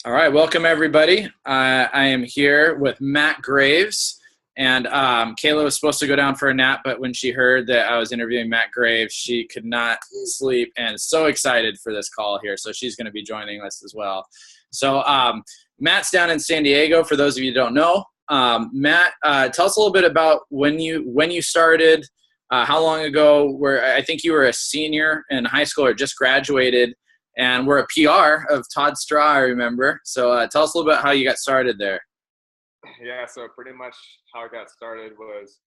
All right, welcome everybody. I am here with Matt Graves, and Kayla was supposed to go down for a nap, but when she heard that I was interviewing Matt Graves, she could not sleep and so excited for this call here. So she's going to be joining us as well. So Matt's down in San Diego. For those of you who don't know, Matt, tell us a little bit about when you started, how long ago. Where I think you were a senior in high school or just graduated. And we're a PR of Todd Straw, I remember. So tell us a little bit how you got started there. Yeah, so pretty much how I got started was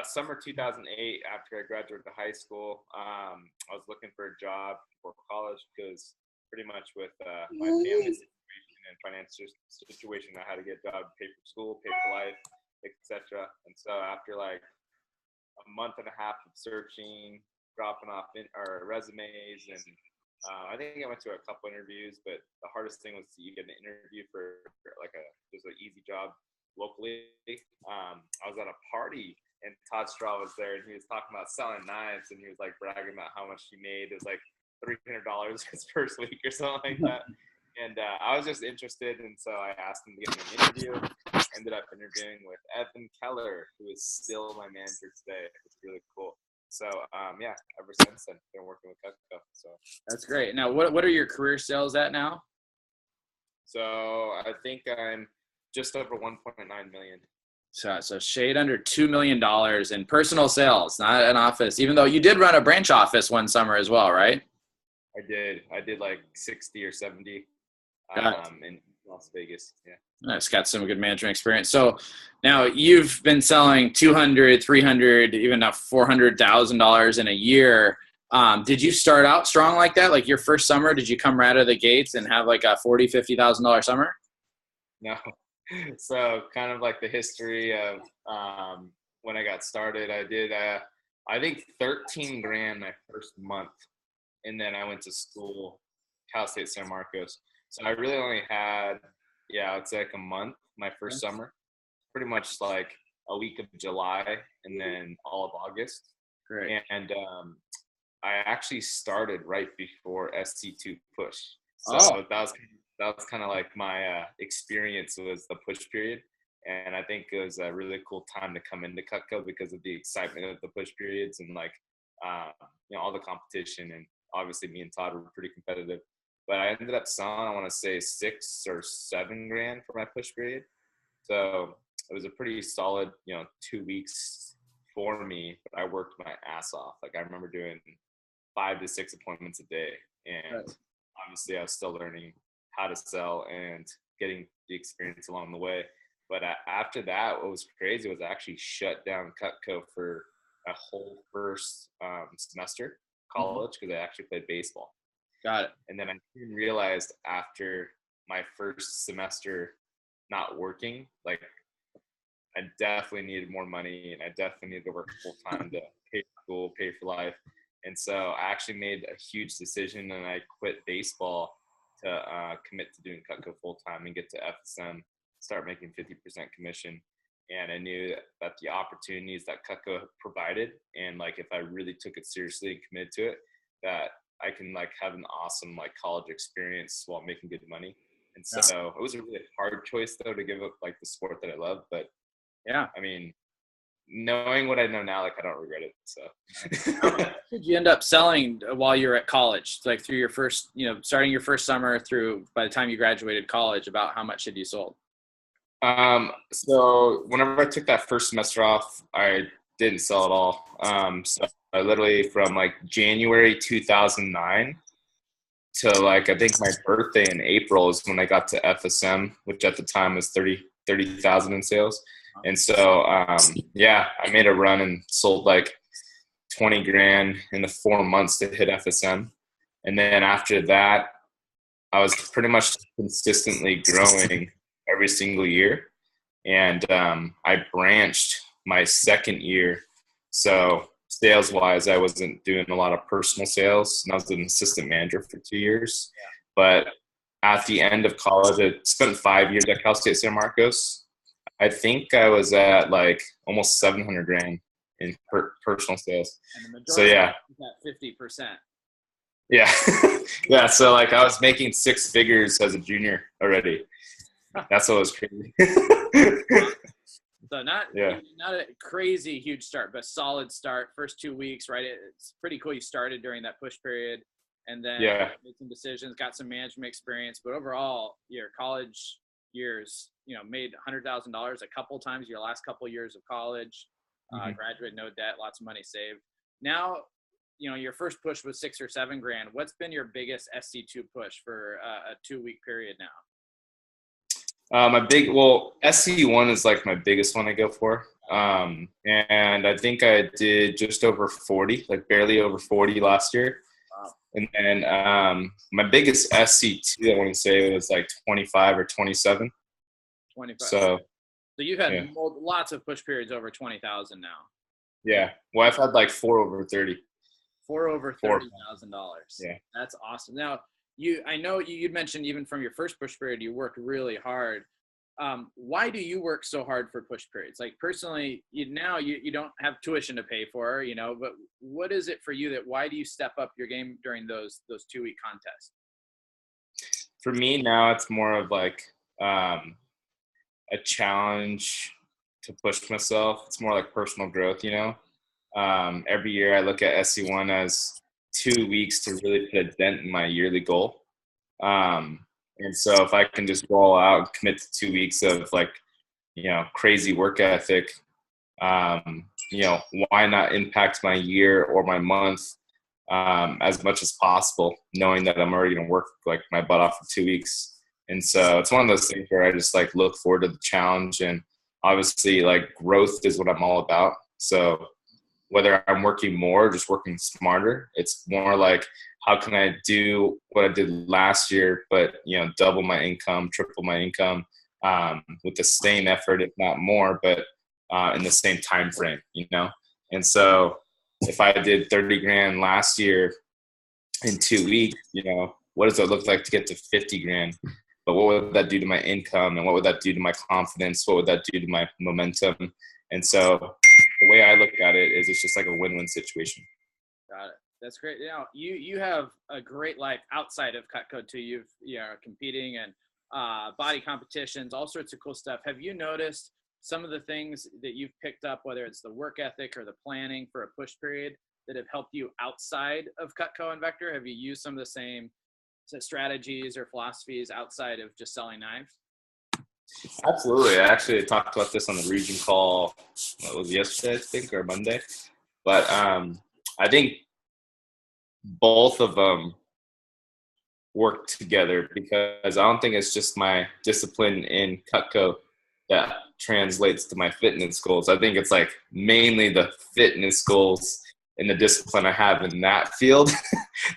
summer 2008 after I graduated high school. I was looking for a job for college because pretty much with my family situation and financial situation, I had to get a job, pay for school, pay for life, etc. And so after like a month and a half of searching, dropping off our resumes and I think I went to a couple interviews, but the hardest thing was you get an interview for like just an easy job locally. I was at a party and Todd Straw was there and he was talking about selling knives and he was like bragging about how much he made. It was like $300 his first week or something like that. And I was just interested, and so I asked him to get me an interview. Ended up interviewing with Evan Keller, who is still my manager today. It's really cool. So, yeah, ever since then, been working with Cutco. So that's great. Now, what are your career sales at now? So I think I'm just over 1.9 million. So shade under $2 million in personal sales, not an office, even though you did run a branch office one summer as well, right? I did like 60 or 70 in Las Vegas. Yeah. Nice. Got some good management experience. So now you've been selling $200, $300, even now $400,000 in a year. Did you start out strong like that? Like your first summer, did you come right out of the gates and have like a $40,000, $50,000 summer? No. So kind of like the history of when I got started, I did, I think 13 grand my first month. And then I went to school, Cal State San Marcos. So I really only had, it's like a month, my first summer, pretty much like a week of July and then all of August. Great. And I actually started right before SC2 push. So that was kind of like my experience was the push period. And I think it was a really cool time to come into Cutco because of the excitement of the push periods and like, all the competition. And obviously me and Todd were pretty competitive. But I ended up selling, I want to say 6 or 7 grand for my push period. So it was a pretty solid, 2 weeks for me. But I worked my ass off. Like I remember doing 5 to 6 appointments a day. And obviously I was still learning how to sell and getting the experience along the way. But after that, what was crazy was I actually shut down Cutco for a whole first semester, college, because I actually played baseball. Got it. And then I realized after my first semester not working, like I definitely needed more money and I definitely needed to work full time to pay for school, pay for life. And so I actually made a huge decision and I quit baseball to commit to doing Cutco full time and get to FSM, start making 50% commission. And I knew that the opportunities that Cutco provided, and like if I really took it seriously and committed to it, that I can like have an awesome like college experience while making good money. And so it was a really hard choice though to give up like the sport that I love. But yeah, I mean, knowing what I know now, like I don't regret it. So how much did you end up selling while you were at college? Like through your first, starting your first summer through by the time you graduated college, about how much had you sold? So whenever I took that first semester off, I didn't sell at all. So I literally from like January 2009 to like, I think my birthday in April is when I got to FSM, which at the time was 30,000 in sales. And so, I made a run and sold like 20 grand in the 4 months to hit FSM. And then after that, I was pretty much consistently growing every single year. And I branched my second year. So sales wise, I wasn't doing a lot of personal sales and I was an assistant manager for 2 years. But at the end of college, I spent 5 years at Cal State San Marcos. I think I was at like almost 700 grand in personal sales. And the So majority is at 50%. Yeah. Yeah. So like I was making six figures as a junior already. That's what was crazy. So not a crazy huge start, but solid start. First 2 weeks, right? It's pretty cool. You started during that push period, and then made some decisions, got some management experience. But overall, your college years, made $100,000 a couple times. Your last couple years of college, graduate, no debt, lots of money saved. Now, your first push was $6,000 or $7,000. What's been your biggest SC2 push for a 2 week period now? SC1 is like my biggest one I go for. And I think I did just over 40, like barely over 40 last year. Wow. And then my biggest SC2, I want to say, was like 25 or 27. 25. So you've had lots of push periods over 20,000 now. Yeah. Well, I've had like 4 over 30. 4 over $30,000. Yeah. That's awesome. Now, I know you'd mentioned even from your first push period, you worked really hard. Why do you work so hard for push periods? Like personally, you don't have tuition to pay for, but what is it for you why do you step up your game during those 2 week contests? For me now, it's more of like a challenge to push myself. It's more like personal growth, Every year I look at SC1 as 2 weeks to really put a dent in my yearly goal. And so if I can just roll out and commit to 2 weeks of like, crazy work ethic, why not impact my year or my month as much as possible, knowing that I'm already going to work like my butt off for 2 weeks. And so it's one of those things where I just like look forward to the challenge, and obviously like growth is what I'm all about. So whether I'm working more or just working smarter, it's more like, how can I do what I did last year, but, double my income, triple my income with the same effort, if not more, but in the same time frame, And so if I did 30 grand last year in 2 weeks, what does it look like to get to 50 grand? But what would that do to my income? And what would that do to my confidence? What would that do to my momentum? And so the way I look at it is it's just like a win-win situation. Got it. That's great. You have a great life outside of Cutco too. You're competing and body competitions, all sorts of cool stuff. Have you noticed some of the things that you've picked up, whether it's the work ethic or the planning for a push period, that have helped you outside of Cutco and Vector? Have you used some of the same strategies or philosophies outside of just selling knives? Absolutely. I actually talked about this on the region call. What was it, yesterday, I think, or Monday? But I think both of them work together, because I don't think it's just my discipline in Cutco that translates to my fitness goals. I think it's like mainly the fitness goals and the discipline I have in that field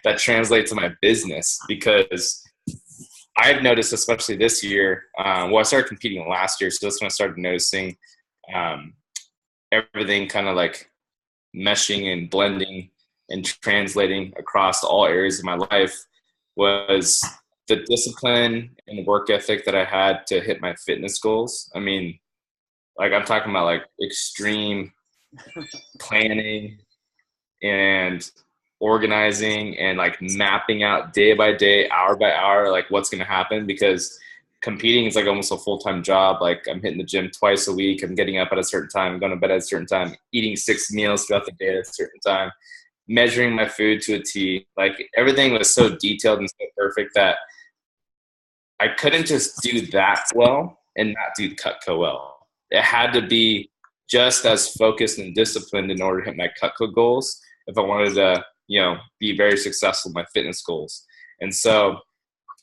that translates to my business, because I've noticed, especially this year, I started competing last year, so that's when I started noticing everything kind of like meshing and blending and translating across all areas of my life, was the discipline and work ethic that I had to hit my fitness goals. I mean, like I'm talking about like extreme planning and organizing and like mapping out day by day, hour by hour, like what's going to happen, because competing is like almost a full-time job. Like I'm hitting the gym twice a week. I'm getting up at a certain time, going to bed at a certain time, eating 6 meals throughout the day at a certain time, measuring my food to a T. Like everything was so detailed and so perfect that I couldn't just do that well and not do Cutco well. It had to be just as focused and disciplined in order to hit my Cutco goals if I wanted to, be very successful in my fitness goals. And so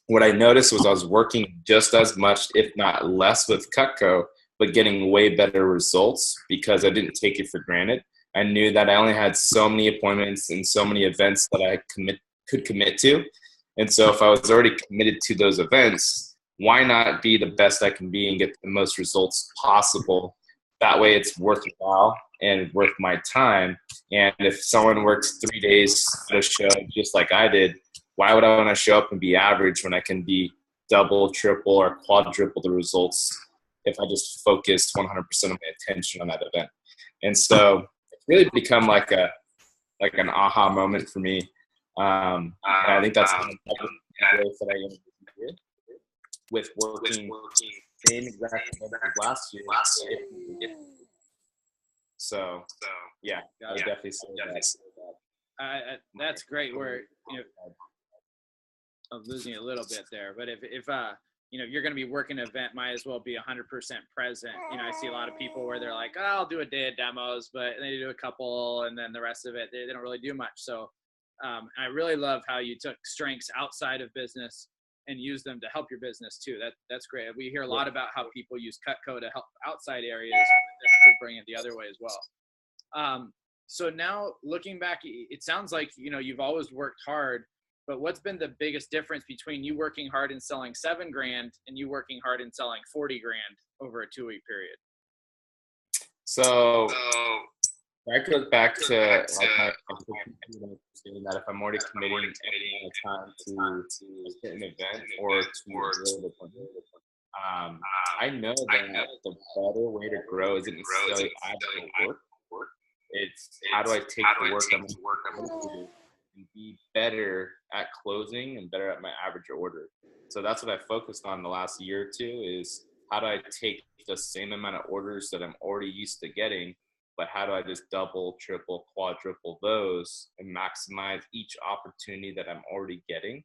what I noticed was I was working just as much, if not less, with Cutco, but getting way better results because I didn't take it for granted. I knew that I only had so many appointments and so many events that I could commit to. And so if I was already committed to those events, why not be the best I can be and get the most results possible? That way it's worthwhile and worth my time. And if someone works 3 days at a show just like I did, why would I want to show up and be average when I can be double, triple, or quadruple the results if I just focus 100% of my attention on that event? And so it's really become like an aha moment for me And I think that's the growth that I am here with working same exact as last year. So yeah, I would definitely say that. That's great. Where I'm losing a little bit there, but if you're going to be working an event, might as well be 100% present. I see a lot of people where they're like, oh, I'll do a day of demos, but they do a couple, and then the rest of it, they don't really do much. So I really love how you took strengths outside of business and use them to help your business too. That's great. We hear a lot about how people use Cutco to help outside areas. That's cool, bring it the other way as well. So now looking back, it sounds like, you've always worked hard, but what's been the biggest difference between you working hard and selling $7,000 and you working hard and selling $40,000 over a 2-week period? So that goes back to like saying that if I'm already committing any time to a certain event or to I know that the better way to grow isn't necessarily add more work. It's how do I take the work I'm going to do and be better at closing and better at my average order. So that's what I focused on the last year or two, is how do I take the same amount of orders that I'm already used to getting, but how do I just double, triple, quadruple those and maximize each opportunity that I'm already getting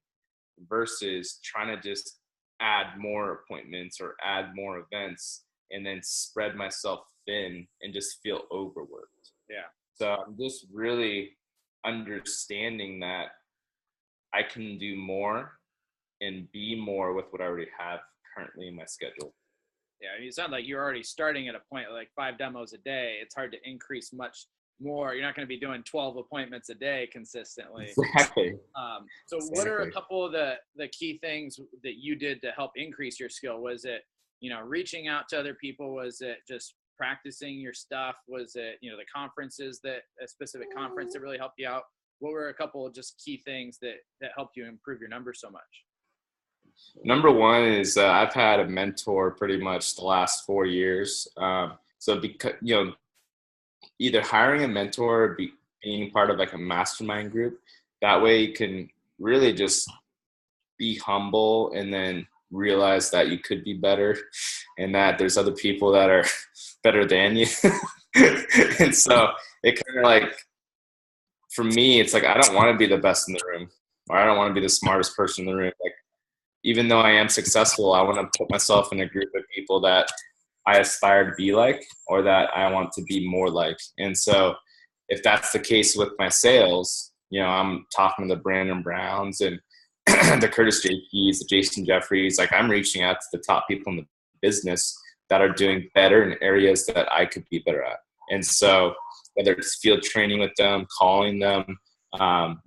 versus trying to just add more appointments or add more events and then spread myself thin and just feel overworked. Yeah. So I'm just really understanding that I can do more and be more with what I already have currently in my schedule. Yeah, it sounds like you're already starting at a point like 5 demos a day. It's hard to increase much more. You're not going to be doing 12 appointments a day consistently. Exactly. So what are a couple of the key things that you did to help increase your skill? Was it, reaching out to other people? Was it just practicing your stuff? Was it, the conferences, a specific conference that really helped you out? What were a couple of just key things that helped you improve your numbers so much? Number one is I've had a mentor pretty much the last 4 years. So because, either hiring a mentor or being part of like a mastermind group, that way you can really just be humble and then realize that you could be better and that there's other people that are better than you. And so it kind of like, for me, it's like, I don't want to be the best in the room, or I don't want to be the smartest person in the room. Like, even though I am successful, I want to put myself in a group of people that I aspire to be like, or that I want to be more like. And so if that's the case with my sales, I'm talking to the Brandon Browns and the Curtis JPs, the Jason Jeffries, like I'm reaching out to the top people in the business that are doing better in areas that I could be better at. And so whether it's field training with them, calling them,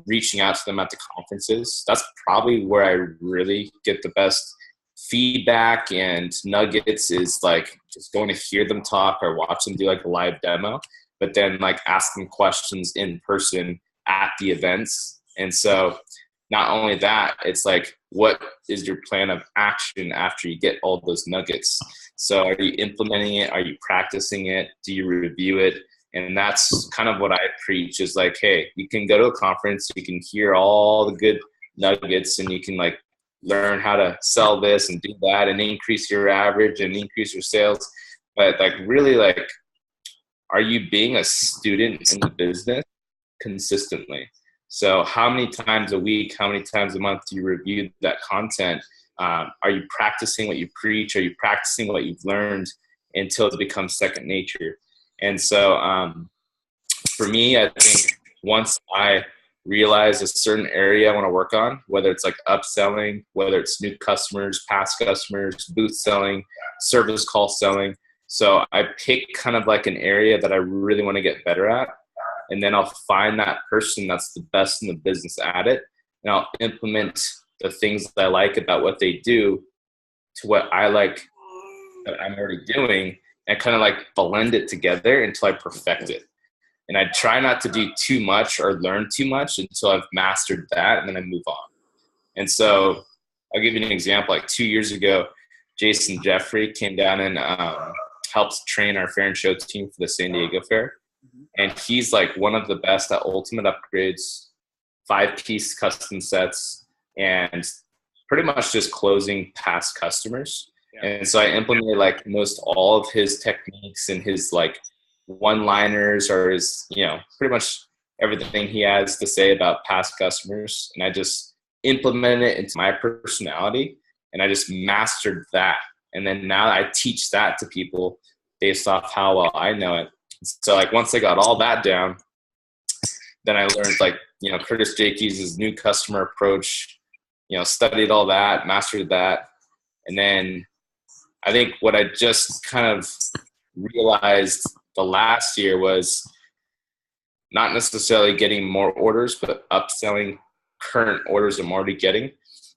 reaching out to them at the conferences, that's probably where I really get the best feedback and nuggets, is like just going to hear them talk or watch them do like a live demo, but then like asking questions in person at the events. And so not only that, it's like, what is your plan of action after you get all those nuggets? So are you implementing it? Are you practicing it? Do you review it? And that's kind of what I preach, is like, hey, you can go to a conference, you can hear all the good nuggets, and you can like learn how to sell this and do that and increase your average and increase your sales. But like, really, like, are you being a student in the business consistently? So how many times a week, how many times a month do you review that content? Are you practicing what you preach? Are you practicing what you've learned until it becomes second nature? And so for me, I think once I realize a certain area I want to work on, whether it's like upselling, whether it's new customers, past customers, booth selling, service call selling. So I pick kind of like an area that I really want to get better at. And then I'll find that person that's the best in the business at it. And I'll implement the things that I like about what they do to what I like that I'm already doing, and kind of like blend it together until I perfect it. And I try not to do too much or learn too much until I've mastered that, and then I move on. And so I'll give you an example. Like 2 years ago, Jason Jeffrey came down and helped train our fair and show team for the San Diego Fair. And he's like one of the best at ultimate upgrades 5-piece custom sets, and pretty much just closing past customers. Yeah. And so I implemented like most all of his techniques and his like one-liners, or his, pretty much everything he has to say about past customers. And I just implemented it into my personality, and I just mastered that. And then now I teach that to people based off how well I know it. So like once I got all that down, then I learned like, Curtis Jakey's new customer approach, studied all that, mastered that. And then I think what I just kind of realized the last year was not necessarily getting more orders, but upselling current orders I'm already getting.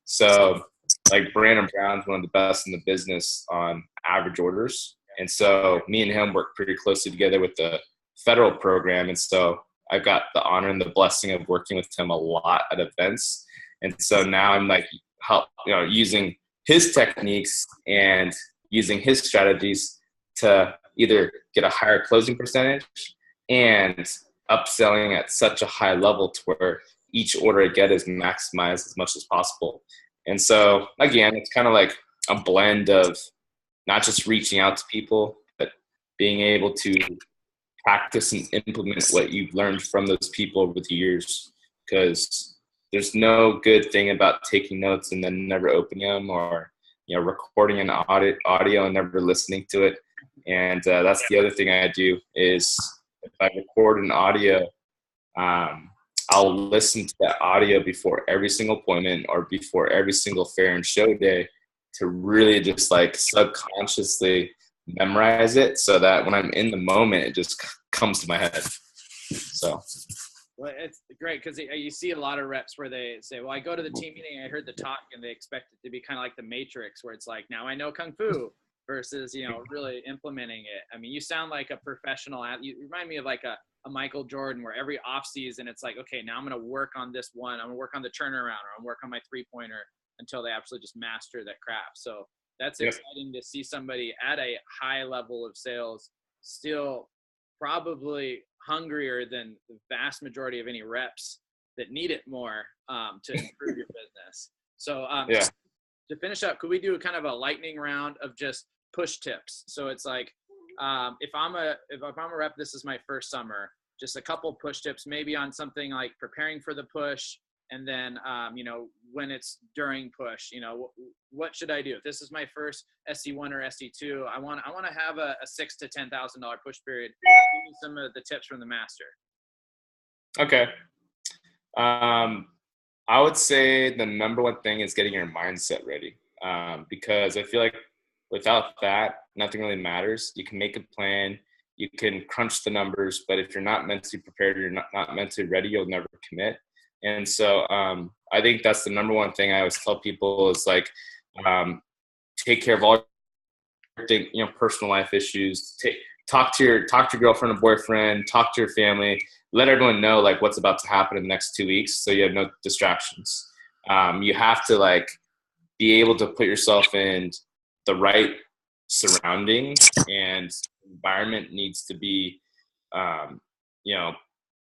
So like Brandon Brown's one of the best in the business on average orders. And so me and him work pretty closely together with the federal program. And so I've got the honor and the blessing of working with him a lot at events. And so now I'm like using his techniques and using his strategies to either get a higher closing percentage and upselling at such a high level to where each order I get is maximized as much as possible. And so again, it's kind of like a blend of not just reaching out to people, but being able to practice and implement what you've learned from those people over the years. Because there's no good thing about taking notes and then never opening them, or recording an audio and never listening to it. And that's the other thing I do is if I record an audio, I'll listen to that audio before every single appointment or before every single fair and show day to really just like subconsciously memorize it, so that when I'm in the moment, it just comes to my head. So. Well, it's great because you see a lot of reps where they say, well, I go to the team meeting, I heard the talk, and they expect it to be kind of like the Matrix, where it's like, now I know Kung Fu, versus, really implementing it. I mean, you sound like a professional. You remind me of like a Michael Jordan, where every off season it's like, okay, now I'm going to work on this one. I'm going to work on the turnaround, or I'm going to work on my 3-pointer until they absolutely just master that craft. So that's exciting to see somebody at a high level of sales still probably hungrier than the vast majority of any reps that need it more to improve your business. So to finish up, could we do kind of a lightning round of just push tips? So it's like, if I'm a rep, this is my first summer, just a couple push tips, maybe on something like preparing for the push. And then, when it's during push, what should I do? If this is my first SC1 or SC2, I want to have a $6,000 to $10,000 push period. Give me some of the tips from the master. Okay. I would say the number one thing is getting your mindset ready. Because I feel like without that, nothing really matters. You can make a plan, you can crunch the numbers, but if you're not mentally prepared, you're not mentally ready, you'll never commit. And so I think that's the number one thing I always tell people is like, take care of all your personal life issues. Talk to your girlfriend or boyfriend, talk to your family, let everyone know like what's about to happen in the next 2 weeks, so you have no distractions. You have to like be able to put yourself in the right surroundings, and environment needs to be,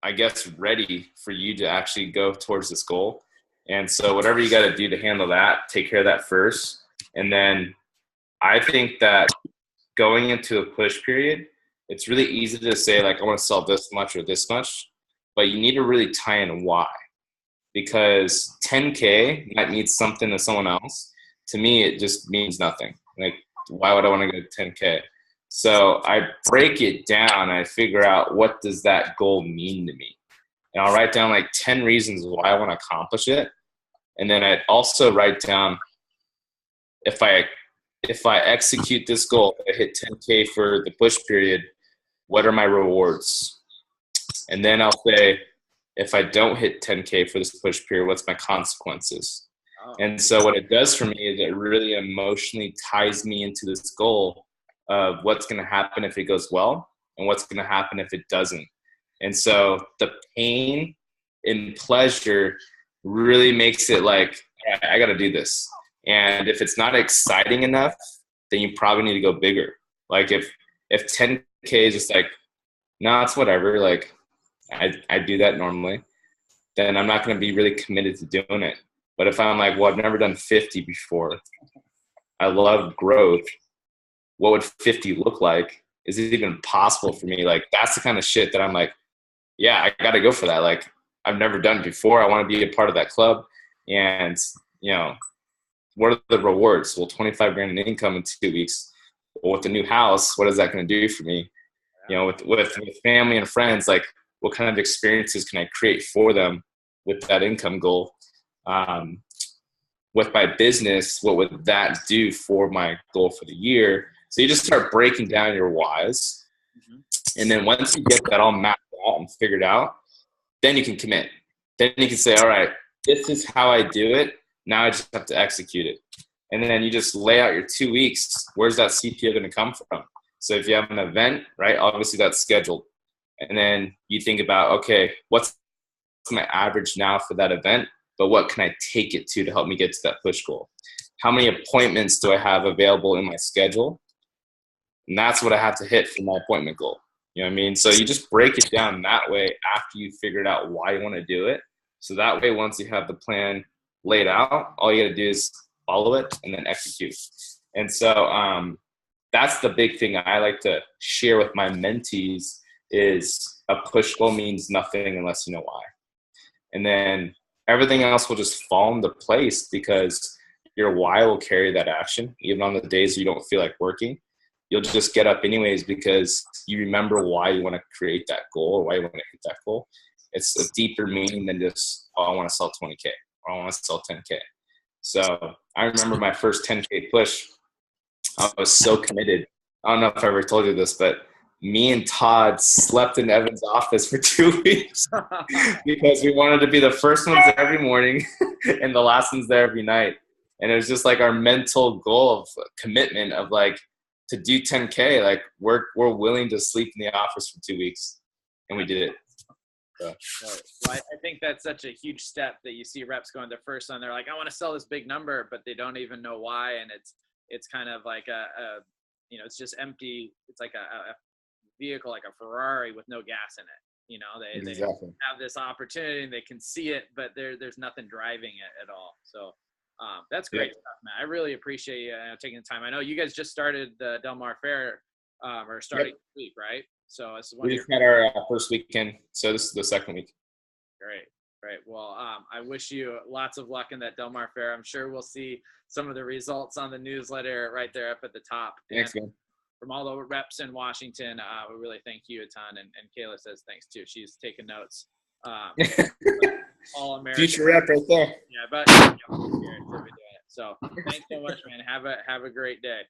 I guess, ready for you to actually go towards this goal. And so whatever you got to do to handle that, take care of that first. And then I think that going into a push period, it's really easy to say like, I want to sell this much or this much, but you need to really tie in why. Because 10K might mean something to someone else. To me, it just means nothing. Like, why would I want to go to 10K? So I break it down and I figure out, what does that goal mean to me? And I'll write down like 10 reasons why I want to accomplish it. And then I'd also write down, if I execute this goal, if I hit 10K for the push period, what are my rewards? And then I'll say, if I don't hit 10K for this push period, what's my consequences? Oh. And so what it does for me is it really emotionally ties me into this goal of what's going to happen if it goes well and what's going to happen if it doesn't. And so the pain and pleasure really makes it like, I got to do this. And if it's not exciting enough, then you probably need to go bigger. Like if 10K is just like, no, it's whatever. Like I do that normally. then I'm not going to be really committed to doing it. But if I'm like, well, I've never done 50 before. I love growth. What would 50 look like? Is it even possible for me? Like, that's the kind of shit that I'm like, yeah, I got to go for that. Like, I've never done it before. I want to be a part of that club. And, you know, what are the rewards? Well, 25 grand in income in 2 weeks. Well, with the new house, what is that going to do for me? You know, with family and friends, like, what kind of experiences can I create for them with that income goal? With my business, what would that do for my goal for the year? So you just start breaking down your whys. And then once you get that all mapped out and figured out, then you can commit. Then you can say, all right, this is how I do it. Now I just have to execute it. And then you just lay out your 2 weeks. Where's that CPO going to come from? So if you have an event, right, obviously that's scheduled. And then you think about, okay, what's my average now for that event? But what can I take it to help me get to that push goal? How many appointments do I have available in my schedule? And that's what I have to hit for my appointment goal. You know what I mean? So you just break it down that way after you figured out why you want to do it. So that way, once you have the plan laid out, all you got to do is follow it and then execute. And so that's the big thing I like to share with my mentees is a push goal means nothing unless you know why. And then everything else will just fall into place because your why will carry that action. Even on the days you don't feel like working, you'll just get up anyways because you remember why you want to create that goal or why you want to hit that goal. It's a deeper meaning than just, oh, I want to sell 20K or I want to sell 10K. So I remember my first 10K push. I was so committed. I don't know if I ever told you this, but me and Todd slept in Evan's office for 2 weeks because we wanted to be the first ones there every morning and the last ones there every night. And it was just like our mental goal of commitment of like to do 10K, like we're willing to sleep in the office for 2 weeks, and we did it. So. Right. Well, I think that's such a huge step that you see reps going their first one. They're like, I want to sell this big number, but they don't even know why. And it's kind of like it's just empty. It's like a vehicle, like a Ferrari with no gas in it. You know, they have this opportunity and they can see it, but there's nothing driving it at all. So that's great stuff, man. I really appreciate you taking the time. I know you guys just started the Del Mar Fair or starting this week, right? So we just had our first weekend, so this is the second week. Great. Well, I wish you lots of luck in that Del Mar Fair. I'm sure we'll see some of the results on the newsletter right there up at the top. Thanks, man. From all the reps in Washington, we really thank you a ton. And Kayla says thanks too. She's taking notes. All American. Future rep right there. Yeah, but so thanks so much, man. Have a great day.